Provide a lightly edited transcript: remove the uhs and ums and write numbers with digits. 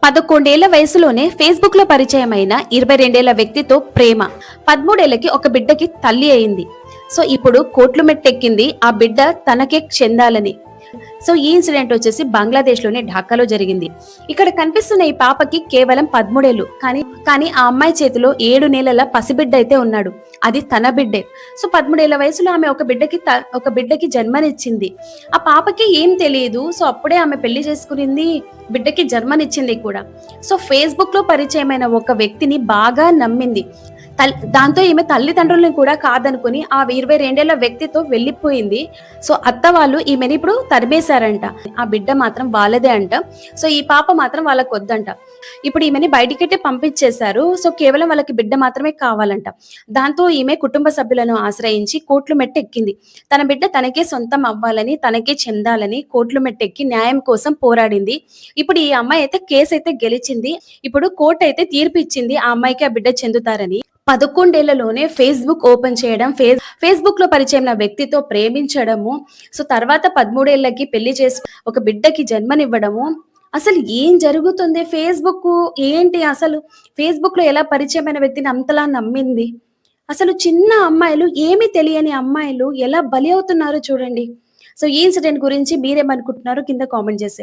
11 ఏళ్ల వయసులోనే ఫేస్బుక్ లో పరిచయమైన 22 ఏళ్ల వ్యక్తితో ప్రేమ. 13 ఏళ్లకి ఒక బిడ్డకి తల్లి అయింది. సో ఇప్పుడు కోట్లు మెట్టెక్కింది ఆ బిడ్డ తనకే చెందాలని. సో ఈ ఇన్సిడెంట్ వచ్చేసి బంగ్లాదేశ్ లోని ఢాకాలో జరిగింది. ఇక్కడ కనిపిస్తున్న ఈ పాపకి కేవలం 13 ఏళ్లు, కానీ ఆ అమ్మాయి చేతిలో 7 నెలల పసిబిడ్డ అయితే ఉన్నాడు. అది తన బిడ్డే. సో 13 ఏళ్ల వయసులో ఆమె ఒక బిడ్డకి జన్మనిచ్చింది. ఆ పాపకి ఏం తెలియదు. సో అప్పుడే ఆమె పెళ్లి చేసుకునింది, బిడ్డకి జన్మనిచ్చింది కూడా. సో ఫేస్బుక్ లో పరిచయమైన ఒక వ్యక్తిని బాగా నమ్మింది. దాంతో ఈమె తల్లిదండ్రులను కూడా కాదనుకుని ఆ 22 ఏళ్ల వ్యక్తితో వెళ్ళిపోయింది. సో అత్త వాళ్ళు ఈమెని ఇప్పుడు తరిమేశారంట. ఆ బిడ్డ మాత్రం వాళ్ళదే అంట. సో ఈ పాప మాత్రం వాళ్ళకి వద్దంట. ఇప్పుడు ఈమెని బయటికైతే పంపించేశారు. సో కేవలం వాళ్ళకి బిడ్డ మాత్రమే కావాలంట. దాంతో ఈమె కుటుంబ సభ్యులను ఆశ్రయించి కోర్టులు మెట్టెక్కింది. తన బిడ్డ తనకే సొంతం అవ్వాలని, తనకే చెందాలని కోర్టులు మెట్టెక్కి న్యాయం కోసం పోరాడింది. ఇప్పుడు ఈ అమ్మాయి అయితే కేసు అయితే గెలిచింది. ఇప్పుడు కోర్టు అయితే తీర్పు ఇచ్చింది ఆ అమ్మాయికి ఆ బిడ్డ చెందుతారని. 11 ఏళ్లలోనే ఫేస్బుక్ ఓపెన్ చేయడం, ఫేస్బుక్ లో పరిచయమైన వ్యక్తితో ప్రేమించడము, సో తర్వాత 13 ఏళ్లకి పెళ్లి చేసి ఒక బిడ్డకి జన్మనివ్వడము. అసలు ఏం జరుగుతుంది? ఫేస్బుక్ ఏంటి అసలు? ఫేస్బుక్ లో ఎలా పరిచయమైన వ్యక్తిని అంతలా నమ్మింది? అసలు చిన్న అమ్మాయిలు, ఏమీ తెలియని అమ్మాయిలు ఎలా బలి అవుతున్నారో చూడండి. సో ఈ ఇన్సిడెంట్ గురించి మీరేమనుకుంటున్నారో కింద కామెంట్ చేసేయండి.